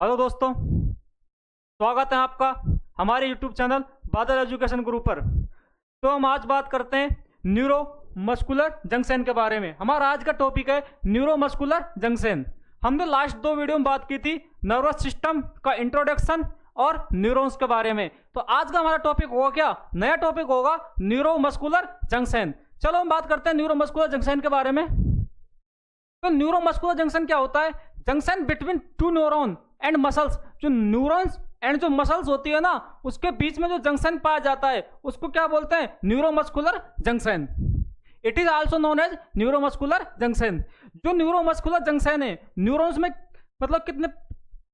Hello दोस्तों, स्वागत है आपका हमारे यूट्यूब चैनल बादल एजुकेशन गुरु पर। तो हम आज बात करते हैं न्यूरो मस्कुलर जंक्शन के बारे में। हमारा आज का टॉपिक है न्यूरो मस्कुलर जंक्शन। हमने लास्ट 2 वीडियो में बात की थी नर्वस सिस्टम का इंट्रोडक्शन और न्यूरॉन्स के बारे में। तो आज का हमारा टॉपिक होगा क्या? नया टॉपिक होगा न्यूरो मस्कुलर जंक्शन। चलो हम बात करते हैं न्यूरो मस्कुलर जंक्शन के बारे में। तो न्यूरो मस्कुलर जंक्शन क्या होता है? Junction between two neuron and muscles. जो न्यूरॉन्स एंड जो मसल्स होती है ना, उसके बीच में जो जंक्शन पाया जाता है उसको क्या बोलते हैं? Neuromuscular junction. It is also known as neuromuscular junction. जो न्यूरोमस्कुलर जंक्शन है, न्यूरॉन्स में मतलब कितने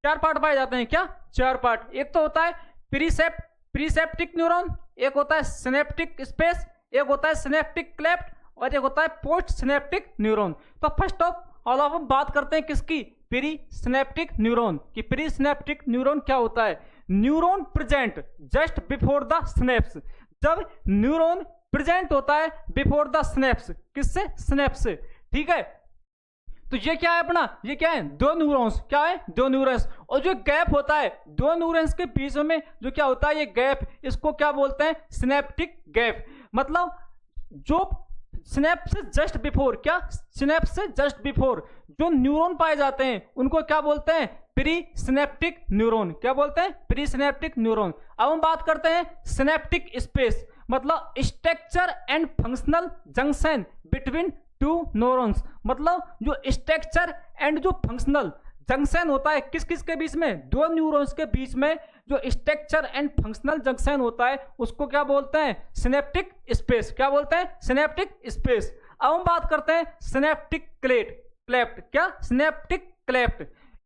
4 पार्ट पाए जाते हैं? क्या 4 पार्ट? एक तो होता है प्रीसेप्टिक न्यूरॉन, एक होता है सिनेप्टिक स्पेस, एक होता है सिनेप्टिक क्लेफ्ट और एक होता है पोस्ट सिनेप्टिक न्यूरॉन। तो फर्स्ट ऑफ ऑल हम बात करते हैं किसकी? प्री सिनेप्टिक न्यूरॉन की। प्री सिनेप्टिक न्यूरॉन क्या होता है? Neuron present just before the synapse. जब न्यूरॉन प्रेजेंट होता है बिफोर द सिनेप्स, किससे? सिनेप्स से। ठीक है, तो ये क्या है अपना? ये क्या है? 2 न्यूरॉन्स। क्या है? 2 न्यूरॉन्स। और जो गैप होता है 2 न्यूरॉन्स के बीच में जो क्या होता है, ये गैप, इसको क्या बोलते हैं? Synaptic gap. मतलब जो सिनेप्स से जस्ट बिफोर, क्या सिनेप्स से जस्ट बिफोर जो न्यूरॉन पाए जाते हैं उनको क्या बोलते हैं? Pre synaptic neuron. क्या बोलते हैं? Pre synaptic neuron. अब हम बात करते हैं सिनेप्टिक स्पेस, मतलब structure and functional junction between 2 neurons. मतलब जो स्ट्रक्चर एंड जो फंक्शनल जंक्शन होता है किस किस के बीच में? 2 न्यूरॉन्स के बीच में जो स्ट्रक्चर एंड फंक्शनल जंक्शन होता है उसको क्या बोलते हैं? Synaptic space. क्या बोलते हैं? Synaptic space. अब हम बात करते हैं सिनेप्टिक क्लेफ्ट। क्या? Synaptic cleft.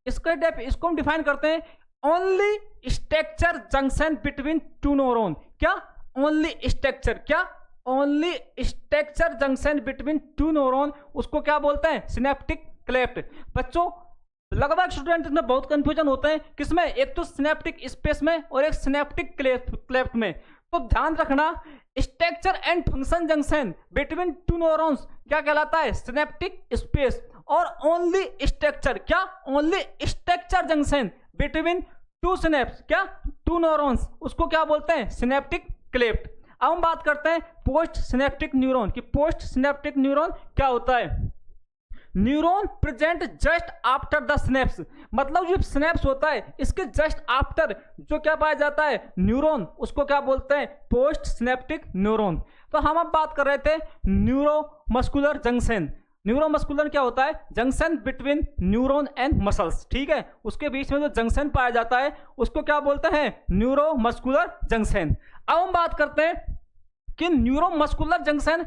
इसको हम डिफाइन करते हैं only structure junction between 2 neuron. क्या? Only structure. क्या? Only structure junction between 2 neuron, उसको क्या बोलते हैं? Synaptic cleft. बच्चों, लगभग स्टूडेंट में बहुत कंफ्यूजन होते हैं किसमें? एक तो सिनेप्टिक स्पेस में और एक सिनेप्टिक क्लेफ्ट में। तो ध्यान रखना, structure and function junction between 2 neurons क्या कहलाता है? Synaptic space. और ओनली स्ट्रक्चर, क्या? Only structure junction between 2 synapse, क्या? 2 न्यूरॉन्स, उसको क्या बोलते हैं? Synaptic cleft. अब हम बात करते हैं पोस्ट सिनेप्टिक न्यूरॉन की। पोस्ट सिनेप्टिक न्यूरॉन क्या होता है? Neuron present just after the synapse. मतलब जो सिनेप्स होता है इसके जस्ट आफ्टर जो क्या पाया जाता है? न्यूरॉन, उसको क्या बोलते हैं? Post synaptic neuron. तो हम अब बात कर रहे थे न्यूरोमस्कुलर जंक्शन। न्यूरोमस्कुलर क्या होता है? Junction between neuron and muscles. ठीक है, उसके बीच में जो जंक्शन पाया जाता है उसको क्या बोलते हैं? Neuromuscular junction. अब हम बात करते हैं कि न्यूरोमस्कुलर जंक्शन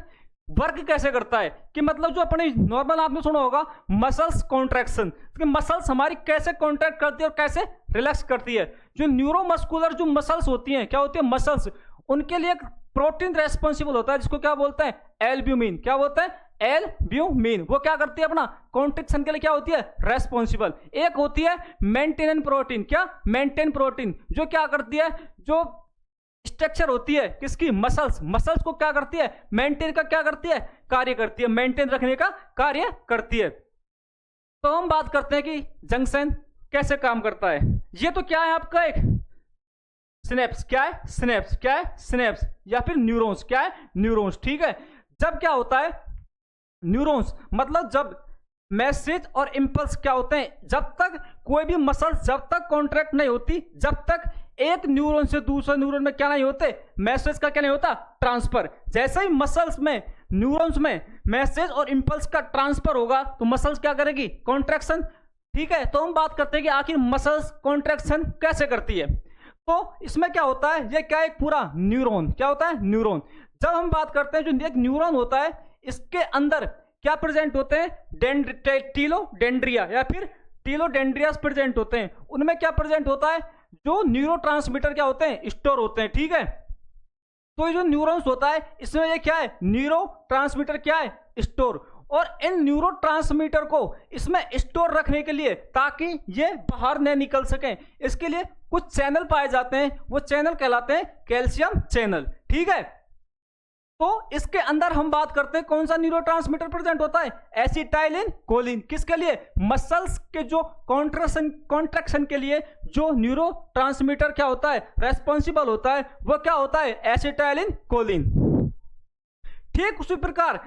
वर्क कैसे करता है। कि मतलब जो अपने नॉर्मल आपने सुना होगा मसल्स कॉन्ट्रैक्शन, कि मसल्स हमारी कैसे कॉन्ट्रैक्ट करती है और कैसे रिलैक्स करती है। जो न्यूरोमस्कुलर जो मसल्स होती हैं, क्या होती है? मसल्स, उनके लिए एक प्रोटीन रेस्पॉन्सिबल होता है जिसको क्या बोलते हैं? एल्ब्यूमिन। क्या बोलते हैं? एल्ब्यूमिन। वो क्या करती है? अपना कॉन्ट्रैक्शन के लिए क्या होती है? रेस्पॉन्सिबल। एक होती है मेंटेन प्रोटीन। क्या? मेंटेन प्रोटीन, जो क्या करती है? जो स्ट्रक्चर होती है किसकी? मसल्स को क्या करती है? मेंटेन का क्या करती है? कार्य करती है, मेंटेन रखने का कार्य करती है। तो हम बात करते हैं कि जंक्शन कैसे काम करता है। ये तो क्या है आपका? एक सिनेप्स। क्या है? सिनेप्स। क्या है? सिनेप्स या फिर न्यूरॉन्स। क्या है? न्यूरॉन्स। ठीक है, जब क्या होता है न्यूरॉन्स, मतलब जब मैसेज और इंपल्स क्या होते हैं, जब तक कोई भी मसल्स जब तक कॉन्ट्रैक्ट नहीं होती, जब तक एक न्यूरॉन से दूसरे न्यूरॉन में क्या नहीं होते? मैसेज का क्या नहीं होता? ट्रांसफर। जैसे ही मसल्स में, न्यूरॉन्स में मैसेज और इंपल्स का ट्रांसफर होगा तो मसल्स क्या करेगी? कॉन्ट्रैक्शन। ठीक है, तो हम बात करते हैं कि आखिर मसल्स कॉन्ट्रैक्शन कैसे करती है। तो इसमें क्या होता है? ये क्या है? एक पूरा न्यूरॉन। क्या होता है? न्यूरॉन। जब हम बात करते हैं जो एक न्यूरॉन होता है इसके अंदर क्या प्रेजेंट होते हैं? टीलोडेंड्रिया या फिर टीलोडेंड्रियास प्रेजेंट होते हैं। उनमें क्या प्रेजेंट होता है? जो न्यूरोट्रांसमीटर क्या होते हैं? स्टोर होते हैं। ठीक है, तो ये जो न्यूरॉन्स होता है इसमें ये क्या है? न्यूरोट्रांसमीटर क्या है? स्टोर। और इन न्यूरोट्रांसमीटर को इसमें स्टोर रखने के लिए, ताकि ये बाहर न निकल सकें, इसके लिए कुछ चैनल पाए जाते हैं। वो चैनल कहलाते हैं कैल्शियम चैनल। ठीक है, तो इसके अंदर हम बात करते हैं कौन सा न्यूरोट्रांसमीटर प्रेजेंट होता है, एसिटाइलिन कोलिन। किसके लिए, मसल्स के जो कॉन्ट्रैक्शन के लिए जो न्यूरोट्रांसमीटर क्या होता है, रेस्पॉन्सिबल होता है, वो क्या होता है, एसिटाइलिन कोलिन। ठीक उसी प्रकार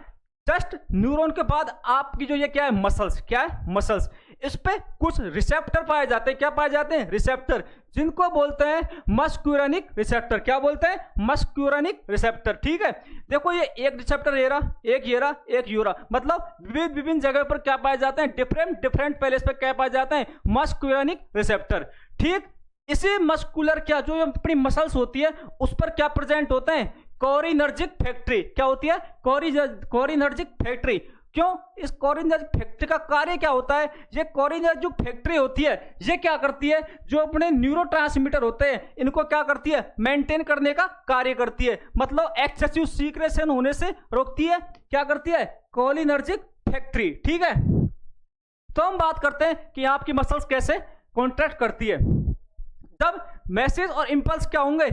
जस्ट न्यूरॉन के बाद आपकी जो ये क्या है, मसल्स, क्या है, मसल्स, इस पे कुछ रिसेप्टर पाए जाते हैं। क्या पाए जाते हैं, रिसेप्टर, जिनको बोलते हैं मस्क्यूरेनिक रिसेप्टर। क्या बोलते हैं, मस्क्यूरेनिक रिसेप्टर। ठीक है, देखो ये एक रिसेप्टर ये रहा, एक ये रहा, एक ये रहा, मतलब विभिन्न जगह पर क्या पाए जाते हैं, डिफरेंट प्लेस पे क्या पाए जाते हैं, मस्क्यूरेनिक रिसेप्टर। ठीक, इसी मस्कुलर क्या जो अपनी मसल्स होती है उस पर क्या प्रेजेंट होते हैं, कोरिनर्जिक फैक्ट्री। क्या होती है, कोरिनर्जिक फैक्ट्री। क्यों, इस कोरिनर्जिक फैक्ट्री का कार्य क्या होता है, ये कोरिनर्जिक फैक्ट्री होती है, ये क्या करती है, जो अपने न्यूरोट्रांसमीटर होते हैं इनको क्या करती है, मेंटेन करने का कार्य करती है, मतलब एक्सेसिव सीक्रेशन होने से रोकती है। क्या करती है, कोरिनर्जिक फैक्ट्री। ठीक है, तो हम बात करते हैं कि आपकी मसल्स कैसे कॉन्ट्रैक्ट करती है। जब मैसेज और इंपल्स क्या होंगे,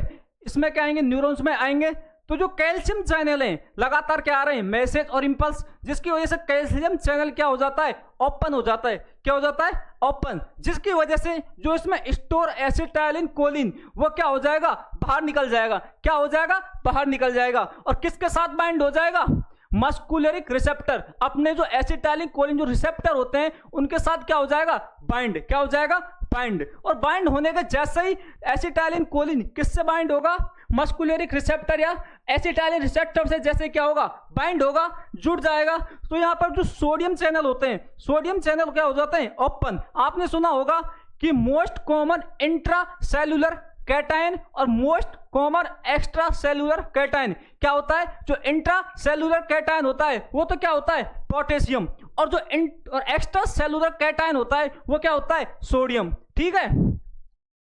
इसमें क्या आएंगे, न्यूरॉन्स में आएंगे, तो जो कैल्शियम चैनल हैं लगातार क्या आ रहे हैं, मैसेज और इंपल्स, जिसकी वजह से कैल्शियम चैनल क्या हो जाता है, ओपन हो जाता है। क्या हो जाता है, ओपन, जिसकी वजह से जो इसमें स्टोर एसिटाइलिन कोलिन वो क्या हो जाएगा, बाहर निकल जाएगा। क्या हो जाएगा, बाहर निकल जाएगा, और किसके साथ बाइंड हो जाएगा, मस्कुलरिक रिसेप्टर, अपने जो एसिटाइलिन कोलिन जो रिसेप्टर होते हैं उनके साथ क्या हो जाएगा, बाइंड। क्या हो जाएगा, बाइंड। और बाइंड होने के जैसे ही एसिटाइलिन कोलिन किससे बाइंड होगा, मस्कुलरिक रिसेप्टर या एसिटाइलिन रिसेप्टर से जैसे क्या होगा, बाइंड होगा, जुड़ जाएगा। तो यहां पर जो सोडियम चैनल होते हैं, सोडियम चैनल क्या हो जाते हैं, ओपन। आपने सुना होगा कि most common intracellular cation और most common extracellular cation क्या होता है, जो इंट्रा सेल्यूलर कैटायन होता है वो तो क्या होता है, पोटेशियम, और जो एक्स्ट्रा सेल्यूलर कैटायन होता है वो क्या होता है, सोडियम। ठीक है,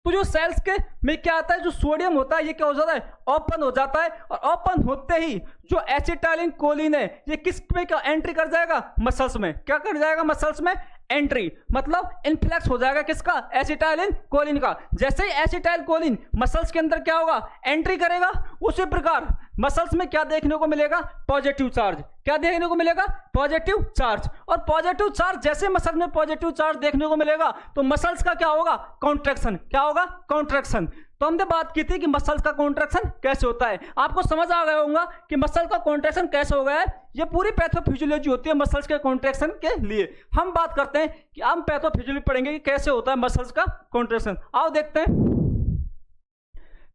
तो जो सेल्स के में क्या आता है, जो सोडियम होता है ये क्या हो जाता है, ओपन हो जाता है, और ओपन होते ही जो एसिटाइलिन कोलिन है ये किस में क्या एंट्री कर जाएगा, मसल्स में। क्या कर जाएगा, मसल्स में एंट्री, मतलब इन्फ्लेक्स हो जाएगा किसका, एसिटाइलिन कोलिन का। जैसे ही एसिटाइल कोलिन मसल्स के अंदर क्या होगा, एंट्री करेगा, उसी प्रकार मसल्स में क्या देखने को मिलेगा, पॉजिटिव चार्ज। क्या देखने को मिलेगा, पॉजिटिव चार्ज। और पॉजिटिव चार्ज जैसे मसल में पॉजिटिव चार्ज देखने को मिलेगा तो मसल्स का क्या होगा, कॉन्ट्रैक्शन। क्या होगा, कॉन्ट्रैक्शन। तो हमने बात की थी कि मसल्स का कॉन्ट्रैक्शन कैसे होता है, आपको समझ आ गया होगा कि मसल का कॉन्ट्रैक्शन कैसे हो गया है। ये पूरी पैथोफिजियोलॉजी होती है मसल्स के कॉन्ट्रैक्शन के लिए। हम बात करते हैं कि हम पैथोफिजियोलॉजी पढ़ेंगे कि कैसे होता है मसल्स का कॉन्ट्रैक्शन। आओ देखते हैं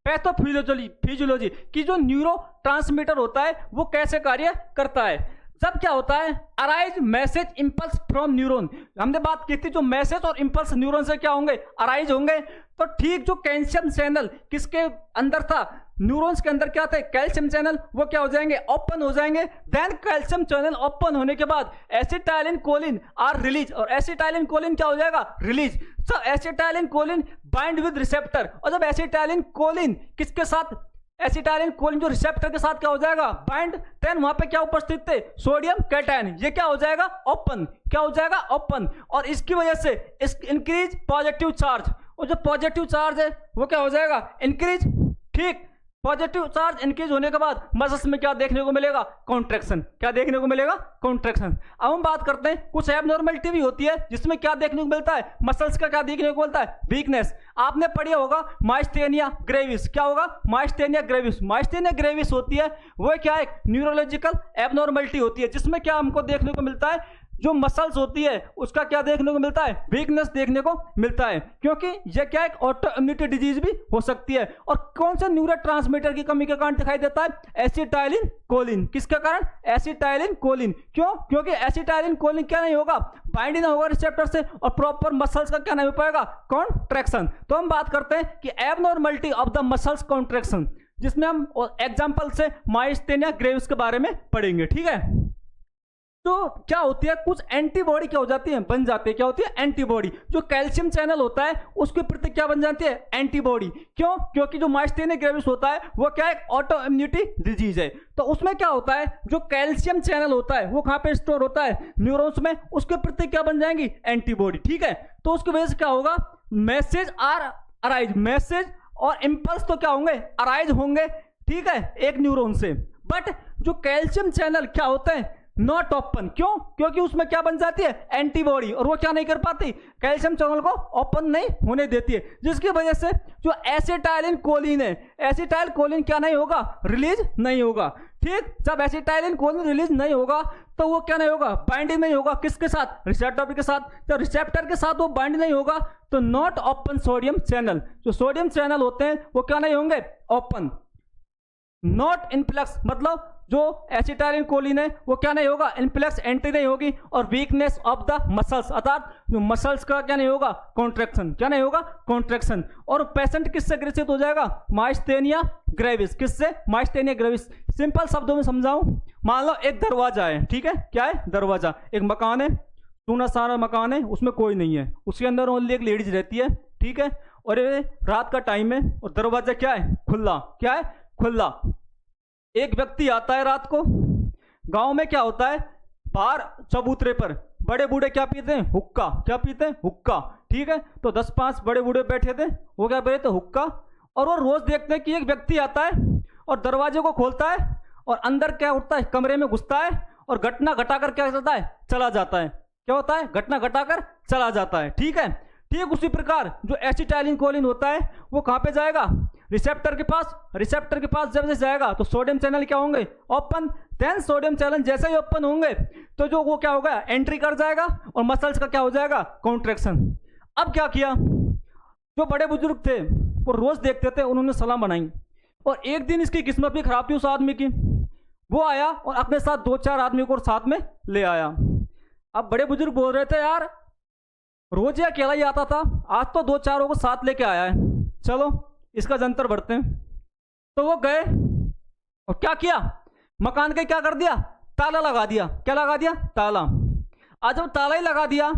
पैथोफिजियोलॉजी की जो न्यूरोट्रांसमीटर होता है वो कैसे कार्य करता है। जब क्या होता है, arise message impulse from neuron. हमने बात की थी जो मैसेज और इंपल्स न्यूरॉन से क्या होंगे, अराइज होंगे। तो ठीक जो कैल्शियम चैनल किसके अंदर था, न्यूरॉन्स के अंदर क्या थे, कैल्शियम चैनल, वो क्या हो जाएंगे, ओपन हो जाएंगे। देन कैल्शियम चैनल ओपन होने के बाद एसिटाइलिन कोलिन आर रिलीज, और एसिटाइलिन कोलिन क्या हो जाएगा, release. So acetylcholine bind with receptor, और जब एसिटाइलिन कोलिन किसके साथ, एसिटाइलिन कोलिन जो रिसेप्टर के साथ क्या हो जाएगा, बाइंड, देन वहां पे क्या उपस्थित थे, सोडियम कैटायन, ये क्या हो जाएगा, ओपन। क्या हो जाएगा, ओपन। और इसकी वजह से इस इंक्रीज पॉजिटिव चार्ज, और जो पॉजिटिव चार्ज है वो क्या हो जाएगा, इंक्रीज। ठीक, पॉजिटिव चार्ज इंक्रीज होने के बाद मसल्स में क्या देखने को मिलेगा, कॉन्ट्रैक्शन। क्या देखने को मिलेगा, कॉन्ट्रैक्शन। अब हम बात करते हैं कुछ एबनॉर्मलिटी भी होती है जिसमें क्या देखने को मिलता है, मसल्स का क्या देखने को मिलता है, वीकनेस। आपने पढ़ा होगा माइस्थेनिया ग्रेविस। क्या होगा, माइस्थेनिया ग्रेविस। माइस्थेनिया ग्रेविस होती है वो क्या, एक न्यूरोलॉजिकल एबनॉर्मलिटी होती है जिसमें क्या हमको देखने को मिलता है, जो मसल्स होती है उसका क्या देखने को मिलता है, वीकनेस देखने को मिलता है, क्योंकि यह क्या एक ऑटो इम्यूनिटी डिजीज भी हो सकती है। और कौन सा न्यूरोट्रांसमीटर की कमी के कारण दिखाई देता है, एसिटाइलिन कोलिन। किसके कारण, एसिटाइलिन कोलिन। क्यों, क्योंकि एसिटाइलिन कोलिन क्या नहीं होगा, बाइंड नहीं होगा रिसेप्टर से, और प्रॉपर मसल्स का क्या नहीं हो पाएगा, कॉन्ट्रैक्शन। तो हम बात करते हैं कि abnormality of the muscles contraction, जिसमें हम एग्जाम्पल से माइस्थेनिया ग्रेविस के बारे में पढ़ेंगे। ठीक है, तो क्या होती है, कुछ एंटीबॉडी क्या हो जाती है, बन जाती है। क्या होती है, एंटीबॉडी। जो कैल्शियम चैनल होता है उसके प्रति क्या बन जाती है, एंटीबॉडी। क्यों, क्योंकि जो माइस्थेनिया ग्रेविस होता है वो क्या है, ऑटो इम्यूनिटी डिजीज है। तो उसमें क्या होता है, जो कैल्शियम चैनल होता है वो कहां पे स्टोर होता है, न्यूरॉन्स में, उसके प्रति क्या बन जाएंगी, एंटीबॉडी। ठीक है, तो उसकी वजह से क्या होगा, मैसेज आर अराइज, मैसेज और इंपल्स तो क्या होंगे, अराइज होंगे। ठीक है, एक न्यूरॉन से, बट जो कैल्शियम चैनल क्या होते हैं, नॉट ओपन। क्यों? क्योंकि उसमें क्या बन जाती है, एंटीबॉडी, और वो क्या नहीं कर पाती, कैल्शियम चैनल को ओपन नहीं होने देती है, जिसकी वजह से जो एसिटाइलिन कोलिन है, एसिटाइल कोलिन क्या नहीं होगा, रिलीज नहीं होगा। ठीक, जब एसिटाइलिन कोलिन रिलीज नहीं होगा तो वो क्या नहीं होगा, बाइंडिंग नहीं होगा, किसके साथ, रिसेप्टर के साथ। जब रिसेप्टर के साथ वो बाइंड नहीं होगा तो नॉट ओपन सोडियम चैनल, जो सोडियम चैनल होते हैं वो क्या नहीं होंगे, ओपन। नॉट इनफ्लक्स, मतलब जो एसिटाइलिन कोलिन है वो क्या नहीं होगा, इनफ्लक्स, एंट्री नहीं होगी, और वीकनेस ऑफ द मसल्स, अर्थात जो मसल्स का क्या नहीं होगा, कॉन्ट्रैक्शन, क्या नहीं होगा, कॉन्ट्रैक्शन। और पेशेंट किससे ग्रसित हो जाएगा, माइस्थेनिया ग्रेविस। किससे, माइस्थेनिया ग्रेविस। सिंपल शब्दों में समझाऊं, मान लो एक दरवाजा है, ठीक है, क्या है, दरवाजा, एक मकान है, सूना सारा मकान है, उसमें कोई नहीं है, उसके अंदर ओनली एक लेडीज रहती है, ठीक है, और ये रात का टाइम है और दरवाजा क्या है, खुला, क्या है, खुला। एक व्यक्ति आता है रात को, गांव में क्या होता है, बाहर चबूतरे पर बड़े बूढ़े क्या पीते हैं, हुक्का, क्या पीते हैं, हुक्का, ठीक है। तो 10-5 बड़े बूढ़े बैठे थे, वो क्या पीते थे, हुक्का। और वो रोज देखते हैं कि एक व्यक्ति आता है और दरवाजे को खोलता है और अंदर क्या उठता है, कमरे में घुसता है और घटना घटाकर क्या करता है, चला जाता है। क्या होता है, घटना घटाकर चला जाता है, ठीक है। ठीक उसी प्रकार जो एसिटाइलिन कोलिन होता है वो कहाँ पे जाएगा, रिसेप्टर के पास। रिसेप्टर के पास जब जाएगा तो सोडियम चैनल क्या होंगे, ओपन। देन सोडियम चैनल जैसे ही ओपन होंगे तो जो वो क्या होगा, एंट्री कर जाएगा और मसल्स का क्या हो जाएगा, कॉन्ट्रैक्शन। अब क्या किया, जो बड़े बुजुर्ग थे वो रोज देखते थे, उन्होंने सलाह बनाई, और एक दिन इसकी किस्मत भी खराब थी उस आदमी की। वो आया और अपने साथ 2-4 आदमी को साथ में ले आया। अब बड़े बुजुर्ग बोल रहे थे, यार रोज ये अकेला ही आता था, आज तो 2-4 को साथ लेके आया है, चलो इसका जंतर बढ़ते हैं। तो वो गए और क्या किया, मकान का क्या कर दिया, ताला लगा दिया। क्या लगा दिया, ताला। आज जब ताला ही लगा दिया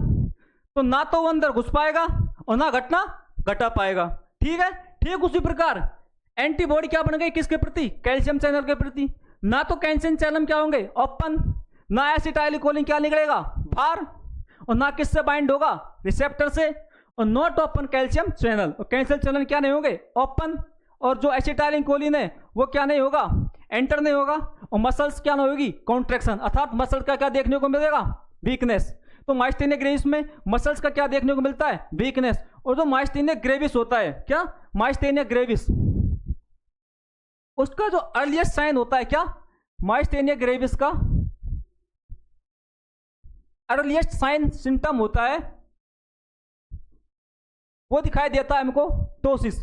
तो ना तो वो अंदर घुस पाएगा और ना घटना घटा पाएगा, ठीक है। ठीक उसी प्रकार एंटीबॉडी क्या बन गई, किसके प्रति, कैल्शियम चैनल के प्रति। ना तो कैल्शियम चैनल क्या होंगे, ओपन, ना एसिटाइलिन कोलिन क्या निकलेगा बाहर, और ना किससे बाइंड होगा, रिसेप्टर से, और नॉट ओपन कैल्शियम चैनल, और कैल्शियम चैनल क्या नहीं होंगे, ओपन। और जो एसिटाइलिन कोलिन है वो क्या नहीं होगा, एंटर नहीं होगा, और मसल्स क्या नहीं होगी, कॉन्ट्रैक्शन, अर्थात मसल का क्या देखने को मिलेगा, वीकनेस। तो माइस्थेनिया ग्रेविस में मसल्स का क्या देखने को मिलता है, वीकनेस। और जो माइस्थेनिया ग्रेविस होता है, क्या, माइस्थेनिया ग्रेविस, उसका जो अर्लीस्ट साइन होता है, क्या, माइस्थेनिया ग्रेविस का अर्लीस्ट साइन सिम्टम होता है, वो दिखाई देता है हमको टोसिस।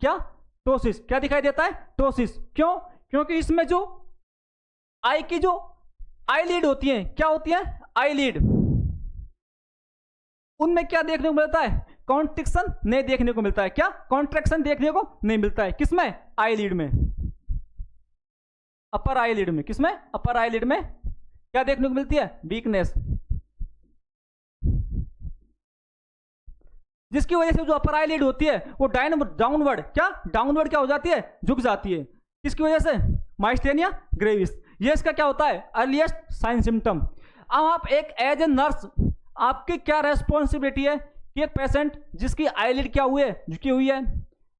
क्या, टोसिस, क्या दिखाई देता है, टोसिस। क्यों, क्योंकि इसमें जो आई की जो आईलिड होती है, क्या होती है, आईलिड, उनमें क्या देखने को मिलता है, कॉन्ट्रैक्शन नहीं देखने को मिलता है। क्या, कॉन्ट्रैक्शन देखने को नहीं मिलता है, किसमें, आईलिड में, अपर आईलिड में। किसमें, अपर आईलिड में क्या देखने को मिलती है, वीकनेस, जिसकी वजह से जो अपर आईलिड होती है वो डाउनवर्ड, क्या, डाउनवर्ड क्या हो जाती है, झुक जाती है। किसकी वजह से, माइस्थेनिया ग्रेविस। ये इसका क्या होता है, अर्लीस्ट साइन सिम्टम। अब आप एक एज ए नर्स, आपकी क्या रेस्पॉन्सिबिलिटी है कि एक पेशेंट जिसकी आईलिड क्या हुई है, झुकी हुई है,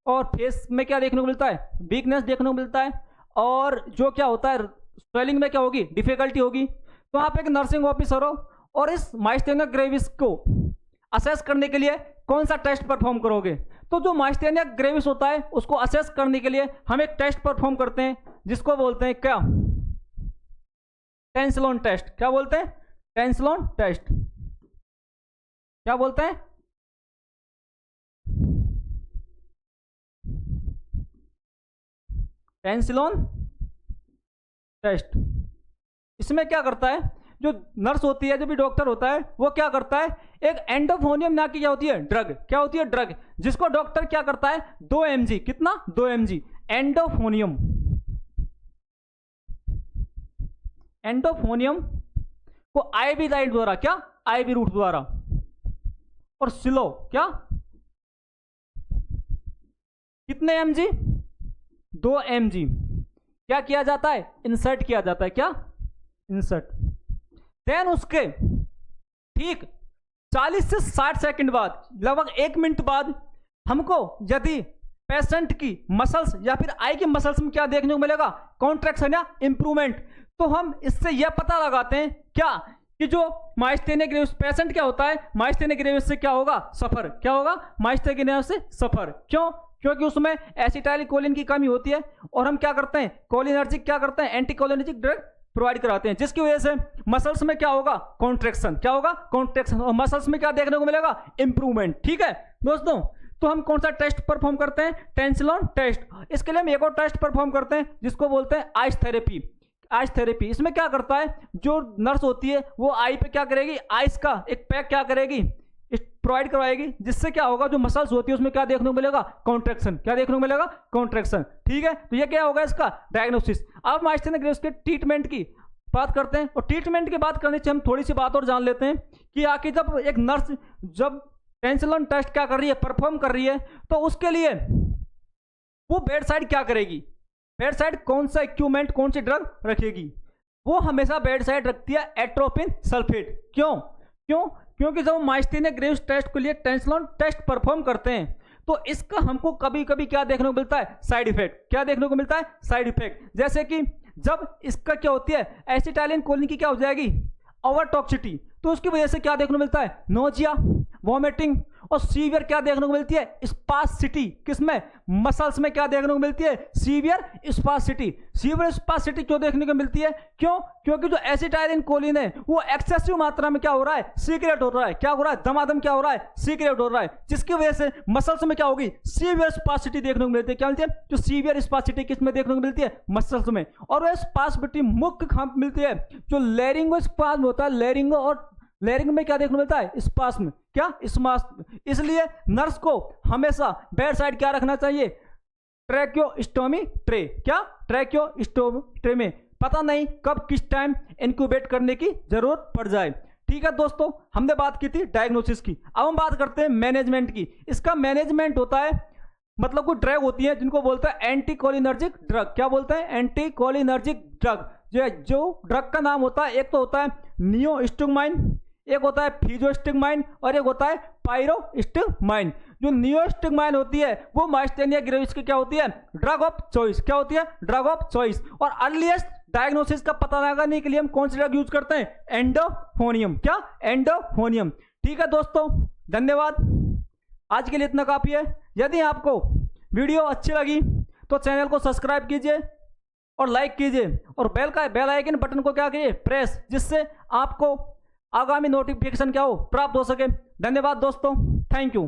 और फेस में क्या देखने को मिलता है, वीकनेस देखने को मिलता है, और जो क्या होता है, स्वेलिंग में क्या होगी, डिफिकल्टी होगी। तो आप एक नर्सिंग ऑफिसर हो और इस माइस्थेनिया ग्रेविस को असेस करने के लिए कौन सा टेस्ट परफॉर्म करोगे। तो जो माइस्थेनिया ग्रेविस होता है उसको असेस करने के लिए हम एक टेस्ट परफॉर्म करते हैं, जिसको बोलते हैं क्या, टेंसिलोन टेस्ट। क्या बोलते हैं, टेंसिलोन टेस्ट। क्या बोलते हैं, टेंसिलोन टेस्ट। इसमें क्या करता है, जो नर्स होती है, जो भी डॉक्टर होता है, वो क्या करता है, एक एंडोफोनियम नाम की क्या होती है, ड्रग, क्या होती है, ड्रग, जिसको डॉक्टर क्या करता है, 2 mg, कितना, 2 mg एंडोफोनियम। एंडोफोनियम को आईवी लाइट द्वारा, क्या, आईवी रूट द्वारा, और सिलो, क्या, कितने mg, 2 mg क्या किया जाता है, इंसर्ट किया जाता है। क्या, इंसर्ट। देन उसके ठीक 40 से 60 सेकंड बाद, लगभग 1 मिनट बाद, हमको यदि पेशेंट की मसल्स या फिर आई की मसल्स में क्या देखने को मिलेगा, कॉन्ट्रैक्शन या इंप्रूवमेंट। तो हम इससे यह पता लगाते हैं क्या कि जो माइस्थेनिया ग्रेविस पेशेंट क्या होता है, माइस्थेनिया ग्रेविस से क्या होगा, सफर। क्या होगा, माइस्थेनिया ग्रेविस से सफर। क्यों? क्योंकि उसमें एसिटाइलकोलिन की कमी होती है और हम क्या करते हैं, कोलिनर्जिक क्या करते हैं, एंटीकोलिनर्जिक ड्रग प्रोवाइड कराते हैं, जिसकी वजह से मसल्स में क्या होगा, कॉन्ट्रैक्शन। क्या होगा, कॉन्ट्रैक्शन। और मसल्स में क्या देखने को मिलेगा, इंप्रूवमेंट। ठीक है दोस्तों, तो हम कौन सा टेस्ट परफॉर्म करते हैं, टेंसिलॉन टेस्ट। इसके लिए हम एक और टेस्ट परफॉर्म करते हैं जिसको बोलते हैं आइस थेरेपी। आइस थेरेपी इसमें क्या करता है, जो नर्स होती है वो आई पे क्या करेगी, आइस का एक पैक क्या करेगी, प्रोवाइड करवाएगी, जिससे क्या होगा, जो मसल्स होती है उसमें क्या देखने को मिलेगा, कॉन्ट्रैक्शन। क्या देखने को मिलेगा, कॉन्ट्रैक्शन। ठीक है, तो ये क्या होगा इसका डायग्नोसिस। अब माइस्थेनिया ग्रेविस के ट्रीटमेंट की बात करते हैं, और ट्रीटमेंट की बात करने से हम थोड़ी सी बात और जान लेते हैं कि आखिर जब एक नर्स जब टेंसिलॉन टेस्ट क्या कर रही है, परफॉर्म कर रही है, तो उसके लिए वो बेड साइड क्या करेगी, बेड साइड कौन सा इक्विपमेंट, कौन सी ड्रग रखेगी, वो हमेशा बेड साइड रखती है एट्रोपिन सल्फेट। क्यों? क्योंकि जब माइस्थेनिया ग्रेविस टेस्ट के लिए टेंसिलॉन टेस्ट परफॉर्म करते हैं तो इसका हमको कभी कभी क्या देखने को मिलता है, साइड इफेक्ट। क्या देखने को मिलता है, साइड इफेक्ट। जैसे कि जब इसका क्या होती है, एसिटाइलकोलिन की क्या हो जाएगी, ओवर टॉक्सिटी, तो उसकी वजह से क्या देखने को मिलता है, नोजिया, वॉमिटिंग, और सीवियर क्या देखने को मिलती है, स्पासिटी। किसमें, मसल्स में क्या देखने को मिलती है, सीवियर स्पासिटी। सीवियर स्पासिटी क्यों देखने को मिलती है, क्योंकि जो एसिटाइलकोलिन है वो एक्सेसिव मात्रा में क्या हो रहा है, सीक्रेट हो रहा है। क्या हो रहा है, दमादम क्या हो रहा है, सीक्रेट हो रहा है, जिसकी वजह से मसल्स में क्या होगी, सीवियर स्पासिटी देखने को मिलती है। क्या मिलती है, जो सीवियर स्पासिटी किसमें देखने को मिलती है, मसल्स में। और वह स्पासिटी मुख्य कहाँ मिलती है, जो लेरिंगो स्पाज्म होता है, लेरिंगो, और लेरिंग में क्या देखने को मिलता है, स्पाज्म। क्या, स्पाज्म। इसलिए नर्स को हमेशा बेड साइड क्या रखना चाहिए, ट्रैकियोस्टोमी ट्रे। क्या, ट्रैकियोस्टोमी ट्रे में पता नहीं कब किस टाइम इंक्यूबेट करने की जरूरत पड़ जाए। ठीक है दोस्तों, हमने बात की थी डायग्नोसिस की। अब हम बात करते हैं मैनेजमेंट की। इसका मैनेजमेंट होता है, मतलब कोई ड्रग होती है जिनको बोलते हैं एंटीकोलिनर्जिक ड्रग। क्या बोलते हैं, एंटीकोलिनर्जिक ड्रग। जो ड्रग का नाम होता है, एक तो होता है नियोस्टिगमाइन, एक होता है फिजोस्टिगमाइन, और एक होता है पायरोस्टिगमाइन। जो नियोस्टिगमाइन होती है वो माइस्थेनिया ग्रेविस की क्या होती है, ड्रग ऑफ चॉइस। क्या होती है, ड्रग ऑफ चॉइस। और अर्लीस्ट डायग्नोसिस का पता लगाने के लिए हम कौन सी ड्रग यूज करते हैं, एंडोफोनियम। क्या, एंडोफोनियम। ठीक है दोस्तों, धन्यवाद। आज के लिए इतना काफी है। यदि आपको वीडियो अच्छी लगी तो चैनल को सब्सक्राइब कीजिए और लाइक कीजिए, और बेल आइकन बटन को क्या कीजिए, प्रेस, जिससे आपको आगामी नोटिफिकेशन क्या हो, प्राप्त हो सके। धन्यवाद दोस्तों, थैंक यू।